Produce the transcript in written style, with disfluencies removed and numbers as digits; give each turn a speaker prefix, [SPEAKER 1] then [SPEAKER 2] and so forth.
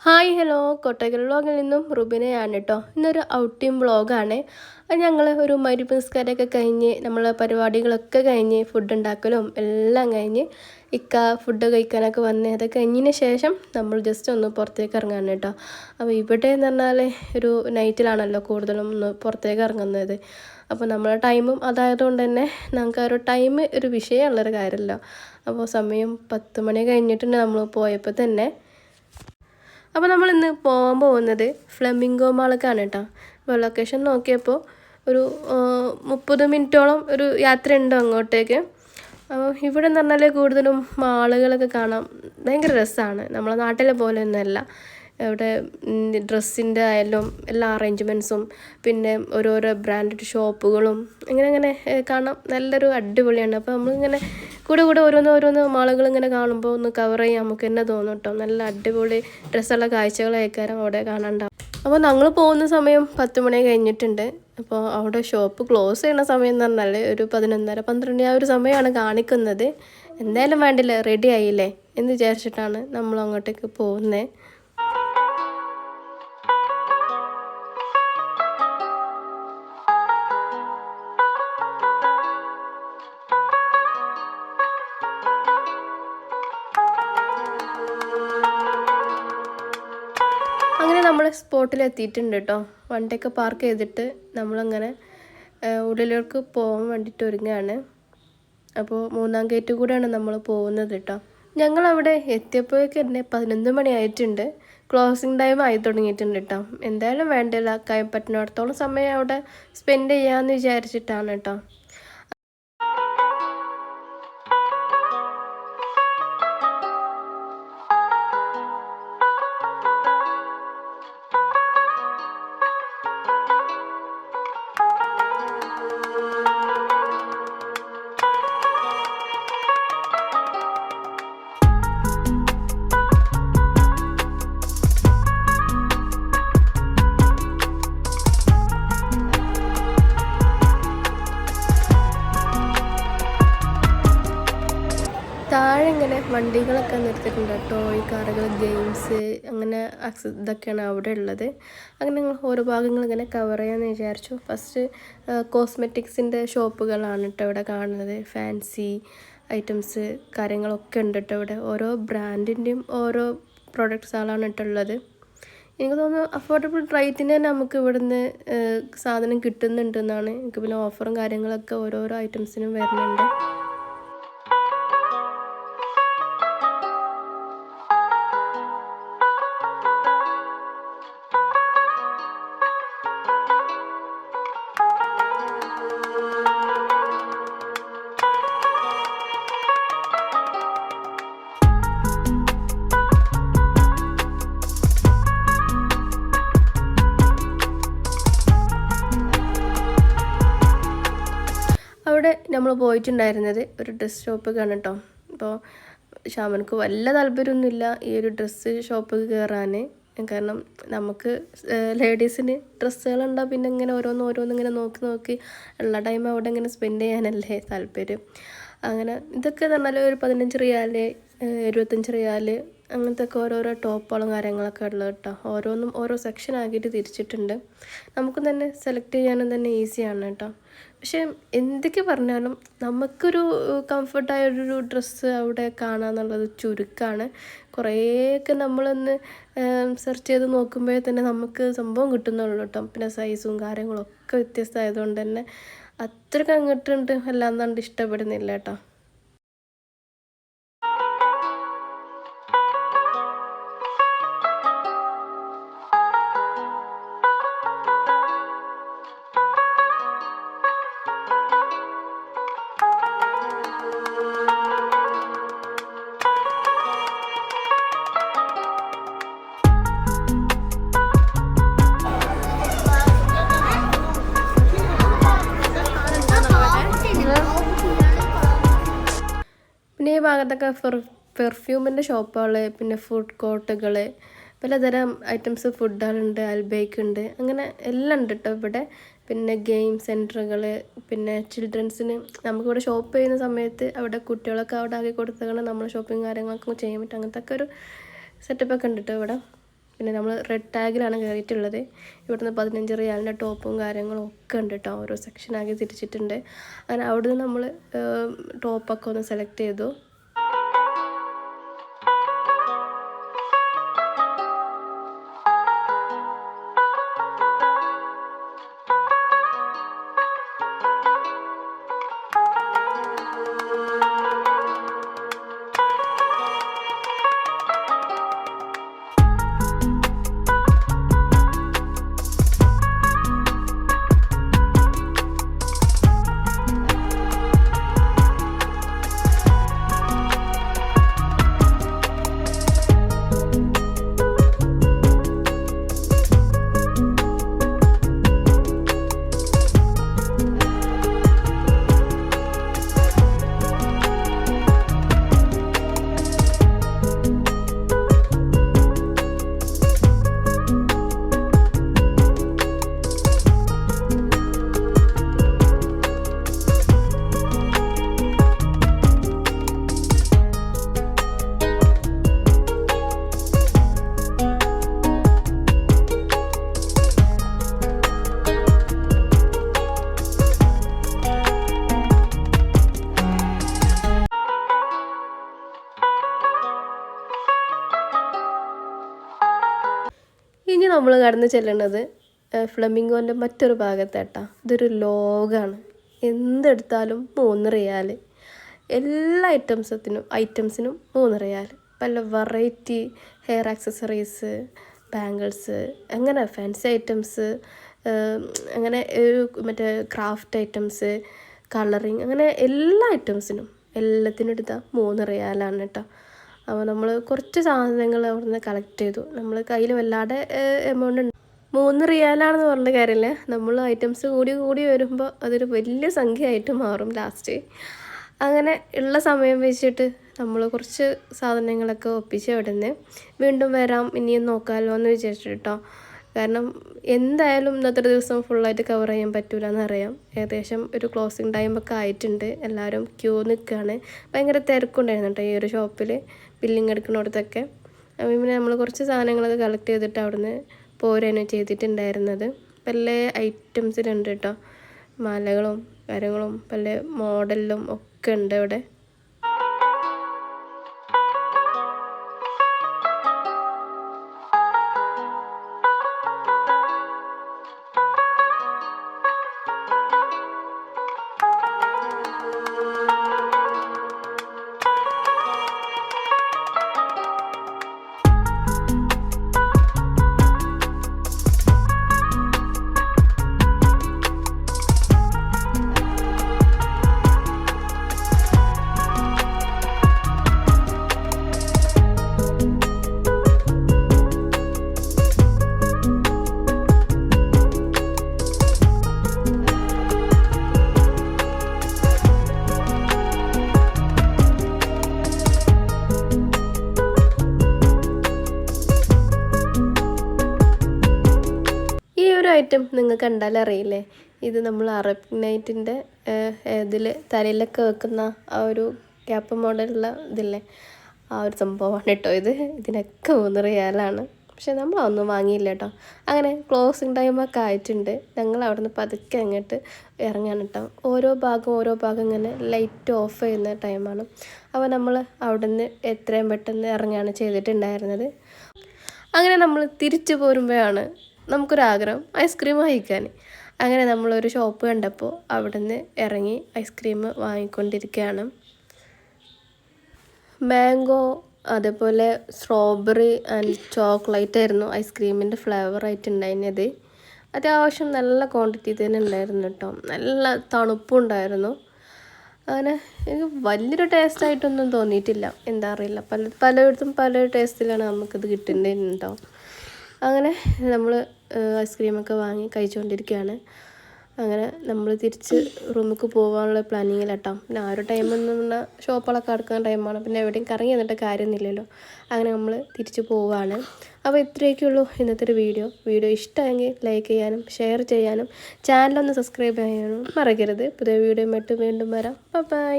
[SPEAKER 1] Hi hello Kottakkal വ്ളോഗിൽ നിന്നും റുബിനയാണ് കേട്ടോ. ഇന്നൊരു ഔട്ടിംഗ് വ്ളോഗാണ്. ഞങ്ങൾ ഒരു മഗ്‌രിബ് നിസ്കാരമൊക്കെ കഴിഞ്ഞ് നമ്മളെ പരിപാടികളൊക്കെ കഴിഞ്ഞ് ഫുഡ് ഉണ്ടാക്കലും എല്ലാം കഴിഞ്ഞ് ഫുഡ് കഴിക്കാനൊക്കെ വന്ന് അത് കഴിഞ്ഞതിന് ശേഷം നമ്മൾ ജസ്റ്റ് ഒന്ന് പുറത്തേക്ക് ഇറങ്ങാണ് കേട്ടോ. അപ്പോൾ ഇവിടെ എന്ന് പറഞ്ഞാൽ ഒരു നൈറ്റിലാണല്ലോ കൂടുതലും ഒന്ന് പുറത്തേക്ക് ഇറങ്ങുന്നത്. അപ്പോൾ നമ്മളെ ടൈമും അതായതുകൊണ്ട് തന്നെ ഞങ്ങൾക്ക് ആ ഒരു ടൈം ഒരു വിഷയമുള്ളൊരു കാര്യമല്ല. അപ്പോൾ സമയം 10 മണി കഴിഞ്ഞിട്ടുണ്ട് നമ്മൾ പോയപ്പോൾ തന്നെ. അപ്പോൾ നമ്മൾ ഇന്ന് പോകാൻ പോകുന്നത് ഫ്ലെമിംഗോ മാളിലേക്കാണ് കേട്ടോ. അപ്പോൾ ലൊക്കേഷൻ നോക്കിയപ്പോൾ ഒരു 30 മിനിറ്റോളം ഒരു യാത്ര ഉണ്ട് അങ്ങോട്ടേക്ക്. അപ്പോൾ ഇവിടെ എന്ന് പറഞ്ഞാൽ കൂടുതലും മാളുകളൊക്കെ കാണാം, ഭയങ്കര രസമാണ്. നമ്മളെ നാട്ടിലെ പോലെ ഒന്നുമല്ല. ഇവിടെ ഡ്രസ്സിൻ്റെ ആയാലും എല്ലാ അറേഞ്ച്മെൻറ്റ്സും പിന്നെ ഓരോരോ ബ്രാൻഡഡ് ഷോപ്പുകളും അങ്ങനെ കാണാം, നല്ലൊരു അടിപൊളിയാണ്. അപ്പോൾ നമ്മളിങ്ങനെ കൂടെ ഓരോന്ന് മാളുകൾ ഇങ്ങനെ കാണുമ്പോൾ ഒന്ന് കവർ ചെയ്യാൻ നമുക്ക് തന്നെ തോന്നും കേട്ടോ. നല്ല അടിപൊളി ഡ്രസ്സുള്ള കാഴ്ചകളൊക്കെ അവിടെ കാണാനുണ്ടാവും. അപ്പോൾ ഞങ്ങൾ പോകുന്ന സമയം 10 മണി കഴിഞ്ഞിട്ടുണ്ട്. അപ്പോൾ അവിടെ ഷോപ്പ് ക്ലോസ് ചെയ്യുന്ന സമയം എന്ന് പറഞ്ഞാൽ ഒരു 11:30 12 ആ ഒരു സമയമാണ് കാണിക്കുന്നത്. എന്തായാലും വേണ്ടില്ല, റെഡി ആയില്ലേ എന്ന് വിചാരിച്ചിട്ടാണ് നമ്മൾ അങ്ങോട്ടേക്ക് പോകുന്നത്. അങ്ങനെ നമ്മൾ സ്പോട്ടിലെത്തിയിട്ടുണ്ട് കേട്ടോ. വണ്ടിയൊക്കെ പാർക്ക് ചെയ്തിട്ട് നമ്മളങ്ങനെ ഉള്ളിലേക്ക് പോകാൻ വേണ്ടിയിട്ട് ഒരുങ്ങുകയാണ്. അപ്പോൾ 3-ാം ഗേറ്റ് കൂടെയാണ് നമ്മൾ പോകുന്നത് കേട്ടോ. ഞങ്ങളവിടെ എത്തിയപ്പോഴേക്ക് തന്നെ 11 മണി ആയിട്ടുണ്ട്. ക്ലോസിങ് ടൈം ആയി തുടങ്ങിയിട്ടുണ്ട് കേട്ടോ. എന്തായാലും വേണ്ടില്ല, പറ്റുന്നിടത്തോളം സമയം അവിടെ സ്പെൻഡ് ചെയ്യാമെന്ന് വിചാരിച്ചിട്ടാണ് കേട്ടോ. താഴെ ഇങ്ങനെ വണ്ടികളൊക്കെ നിർത്തിയിട്ടുണ്ട്, ടോയ് കാറുകൾ, ഗെയിംസ്, അങ്ങനെ ഇതൊക്കെയാണ് അവിടെ ഉള്ളത്. അങ്ങനെ ഞങ്ങൾ ഓരോ ഭാഗങ്ങൾ ഇങ്ങനെ കവർ ചെയ്യാമെന്ന് വിചാരിച്ചു. ഫസ്റ്റ് കോസ്മെറ്റിക്സിൻ്റെ ഷോപ്പുകളാണ് കേട്ടോ ഇവിടെ കാണുന്നത്. ഫാൻസി ഐറ്റംസ് കാര്യങ്ങളൊക്കെ ഉണ്ട് കേട്ടോ ഇവിടെ. ഓരോ ബ്രാൻഡിൻ്റെയും ഓരോ പ്രൊഡക്ട്സുകളാണ് കേട്ടുള്ളത്. എനിക്ക് തോന്നുന്നു അഫോർഡബിൾ റേറ്റിന് തന്നെ നമുക്ക് ഇവിടുന്ന് സാധനം കിട്ടുന്നുണ്ടെന്നാണ്. എനിക്ക് പിന്നെ ഓഫറും കാര്യങ്ങളൊക്കെ ഓരോരോ ഐറ്റംസിനും വരുന്നുണ്ട്. അവിടെ നമ്മൾ പോയിട്ടുണ്ടായിരുന്നത് ഒരു ഡ്രസ്സ് ഷോപ്പിലാണ് കേട്ടോ. അപ്പോൾ ഷാമനക്ക് വല്ല താല്പര്യമൊന്നുമില്ല ഈ ഒരു ഡ്രസ്സ് ഷോപ്പിൽ കയറാൻ. കാരണം നമുക്ക് ലേഡീസിന് ഡ്രസ്സുകളുണ്ടാവും, പിന്നെ ഇങ്ങനെ ഓരോന്നിങ്ങനെ നോക്കി ഉള്ള ടൈം അവിടെ ഇങ്ങനെ സ്പെൻഡ് ചെയ്യാനല്ലേ താല്പര്യം. അങ്ങനെ ഇതൊക്കെ പറഞ്ഞാൽ ഒരു 15 റിയാൽ 25 റിയാൽ അങ്ങനത്തെ ഒക്കെ ഓരോരോ ടോപ്പുകളും കാര്യങ്ങളൊക്കെ ഉള്ളത് കേട്ടോ. ഓരോന്നും ഓരോ സെക്ഷൻ ആക്കിയിട്ട് തിരിച്ചിട്ടുണ്ട്. നമുക്ക് തന്നെ സെലക്ട് ചെയ്യാനും തന്നെ ഈസിയാണ് കേട്ടോ. പക്ഷേ എന്തൊക്കെ പറഞ്ഞാലും നമുക്കൊരു കംഫർട്ടായൊരു ഡ്രസ്സ് അവിടെ കാണാമെന്നുള്ളത് ചുരുക്കമാണ്. കുറേയൊക്കെ നമ്മളൊന്ന് സെർച്ച് ചെയ്ത് നോക്കുമ്പോഴേ തന്നെ നമുക്ക് സംഭവം കിട്ടുന്നുള്ളൂ കേട്ടോ. പിന്നെ സൈസും കാര്യങ്ങളൊക്കെ വ്യത്യസ്തമായതുകൊണ്ട് തന്നെ അത്രയ്ക്ക് അങ്ങോട്ടുണ്ട് അല്ലാന്നാണ്ട് ഇഷ്ടപ്പെടുന്നില്ല കേട്ടോ. പിന്നെ ഈ ഭാഗത്തൊക്കെ പെർഫ്യൂമിൻ്റെ ഷോപ്പുകൾ, പിന്നെ ഫുഡ് കോർട്ടുകൾ, പലതരം ഐറ്റംസ് ഫുഡുകളുണ്ട്, അൽബേക്ക് ഉണ്ട്, അങ്ങനെ എല്ലാം ഉണ്ട് കേട്ടോ ഇവിടെ. പിന്നെ ഗെയിം സെൻറ്ററുകൾ, പിന്നെ ചിൽഡ്രൻസിന് നമുക്കിവിടെ ഷോപ്പ് ചെയ്യുന്ന സമയത്ത് അവിടെ കുട്ടികളൊക്കെ അവിടെ ആക്കി കൊടുത്തതാണ് നമ്മൾ ഷോപ്പിംഗ് കാര്യങ്ങളൊക്കെ ചെയ്യാൻ പറ്റും. അങ്ങനത്തെ ഒക്കെ ഒരു സെറ്റപ്പൊക്കെ ഉണ്ട് കേട്ടോ ഇവിടെ. പിന്നെ നമ്മൾ റെഡ് ടാഗിലാണ് കയറിയിട്ടുള്ളത്. ഇവിടുന്ന് 15 റിയാലിൻ്റെ ടോപ്പും കാര്യങ്ങളും ഒക്കെ ഉണ്ട് കേട്ടോ, ഓരോ സെക്ഷനാക്കി തിരിച്ചിട്ടുണ്ട്. അങ്ങനെ അവിടുന്ന് നമ്മൾ ടോപ്പൊക്കെ ഒന്ന് സെലക്ട് ചെയ്തു. ഇനി നമ്മൾ കടന്ന് ചെല്ലുന്നത് ഫ്ലമിംഗോൻ്റെ മറ്റൊരു ഭാഗത്താട്ടാ. ഇതൊരു ലോകമാണ്. എന്തെടുത്താലും 3 റിയാൽ. എല്ലാ ഐറ്റംസിനും 3 റിയാൽ. പല വെറൈറ്റി ഹെയർ ആക്സസറീസ്, ബാംഗിൾസ്, അങ്ങനെ ഫാൻസി ഐറ്റംസ്, അങ്ങനെ മറ്റേ ക്രാഫ്റ്റ് ഐറ്റംസ്, കളറിങ്, അങ്ങനെ എല്ലാ ഐറ്റംസിനും എല്ലാത്തിനും എടുത്താൽ 3 റിയാലാണ് കേട്ടോ. അപ്പോൾ നമ്മൾ കുറച്ച് സാധനങ്ങൾ അവിടെ നിന്ന് കളക്ട് ചെയ്തു. നമ്മൾ കയ്യിൽ വല്ലാതെ എമൗണ്ട് ഉണ്ട്. 3 റിയാലാണെന്ന് പറഞ്ഞ കാര്യമില്ല, നമ്മൾ ഐറ്റംസ് കൂടി വരുമ്പോൾ അതൊരു വലിയ സംഖ്യ ആയിട്ട് മാറും ലാസ്റ്റ്. അങ്ങനെ ഉള്ള സമയം വെച്ചിട്ട് നമ്മൾ കുറച്ച് സാധനങ്ങളൊക്കെ ഒപ്പിച്ച് അവിടെ നിന്ന് വീണ്ടും വരാം, ഇനിയും നോക്കാമല്ലോ എന്ന് വിചാരിച്ചിട്ട് കേട്ടോ. കാരണം എന്തായാലും ഇന്നത്തെ ദിവസം ഫുള്ളായിട്ട് കവർ ചെയ്യാൻ പറ്റില്ല എന്നറിയാം. ഏകദേശം ഒരു ക്ലോസിങ് ടൈമൊക്കെ ആയിട്ടുണ്ട്. എല്ലാവരും ക്യൂ നിൽക്കുകയാണ്. ഭയങ്കര തിരക്കുണ്ടായിരുന്നു കേട്ടോ ഈ ഒരു ഷോപ്പിൽ, ബില്ലിങ് എടുക്കുന്നിടത്തൊക്കെ. അപ്പം പിന്നെ നമ്മൾ കുറച്ച് സാധനങ്ങളൊക്കെ കളക്ട് ചെയ്തിട്ട് അവിടുന്ന് പോരാണ് ചെയ്തിട്ടുണ്ടായിരുന്നത്. പല ഐറ്റംസിലുണ്ട് കേട്ടോ, മാലകളും കാര്യങ്ങളും പല മോഡലിലും ഒക്കെ ഉണ്ട് ഇവിടെ. ഐറ്റം നിങ്ങൾ കണ്ടാൽ അറിയില്ലേ, ഇത് നമ്മൾ അറബ് നൈറ്റിൻ്റെ ഇതിൽ തലയിലൊക്കെ വെക്കുന്ന ആ ഒരു ക്യാപ്പ് മോഡലുള്ള ഇതില്ലേ, ആ ഒരു സംഭവമാണ് കേട്ടോ ഇത്. ഇതിനൊക്കെ 3 റിയാലാണ്. പക്ഷെ നമ്മളൊന്നും വാങ്ങിയില്ല കേട്ടോ. അങ്ങനെ ക്ലോസിങ് ടൈമൊക്കെ ആയിട്ടുണ്ട്. ഞങ്ങൾ അവിടെ നിന്ന് പതുക്കെ അങ്ങോട്ട് ഇറങ്ങാൻ കേട്ടോ. ഓരോ ഭാഗം ഇങ്ങനെ ലൈറ്റ് ഓഫ് ചെയ്യുന്ന ടൈമാണ്. അപ്പോൾ നമ്മൾ അവിടെ നിന്ന് എത്രയും പെട്ടെന്ന് ഇറങ്ങുകയാണ് ചെയ്തിട്ടുണ്ടായിരുന്നത്. അങ്ങനെ നമ്മൾ തിരിച്ചു പോരുമ്പോഴാണ് നമുക്കൊരാഗ്രഹം ഐസ്ക്രീം വാങ്ങിക്കാൻ. അങ്ങനെ നമ്മളൊരു ഷോപ്പ് കണ്ടപ്പോൾ അവിടെ നിന്ന് ഇറങ്ങി ഐസ്ക്രീം വാങ്ങിക്കൊണ്ടിരിക്കുകയാണ്. മാംഗോ, അതേപോലെ സ്ട്രോബെറി ആൻഡ് ചോക്ലേറ്റ് ആയിരുന്നു ഐസ്ക്രീമിൻ്റെ ഫ്ലേവറായിട്ട് ഉണ്ടായിരുന്നത്. അത്യാവശ്യം നല്ല ക്വാണ്ടിറ്റി തന്നെ ഉണ്ടായിരുന്നു കേട്ടോ. നല്ല തണുപ്പുണ്ടായിരുന്നു. അങ്ങനെ എനിക്ക് വലിയൊരു ടേസ്റ്റായിട്ടൊന്നും തോന്നിയിട്ടില്ല. എന്താ അറിയില്ല, പലയിടത്തും പല ടേസ്റ്റിലാണ് നമുക്കിത് കിട്ടുന്നുണ്ടോ. അങ്ങനെ നമ്മൾ ഐസ്ക്രീമൊക്കെ വാങ്ങി കഴിച്ചുകൊണ്ടിരിക്കുകയാണ്. അങ്ങനെ നമ്മൾ തിരിച്ച് റൂമിലേക്ക് പോകാനുള്ള പ്ലാനിങ്ങിലാട്ടോ. പിന്നെ ആ ഒരു ടൈമെന്ന് പറഞ്ഞാൽ ഷോപ്പുകളൊക്കെ അടക്കുന്ന ടൈമാണ്. പിന്നെ എവിടെയും കറങ്ങി എന്നിട്ട് കാര്യമൊന്നുമില്ലല്ലോ. അങ്ങനെ നമ്മൾ തിരിച്ച് പോവുകയാണ്. അപ്പോൾ ഇത്രയൊക്കെയുള്ളൂ ഇന്നത്തെ ഒരു വീഡിയോ ഇഷ്ടമെങ്കിൽ ലൈക്ക് ചെയ്യാനും ഷെയർ ചെയ്യാനും ചാനലൊന്ന് സബ്സ്ക്രൈബ് ചെയ്യാനും മറക്കരുത്. പുതിയ വീഡിയോ വീണ്ടും വരാം. ബൈ.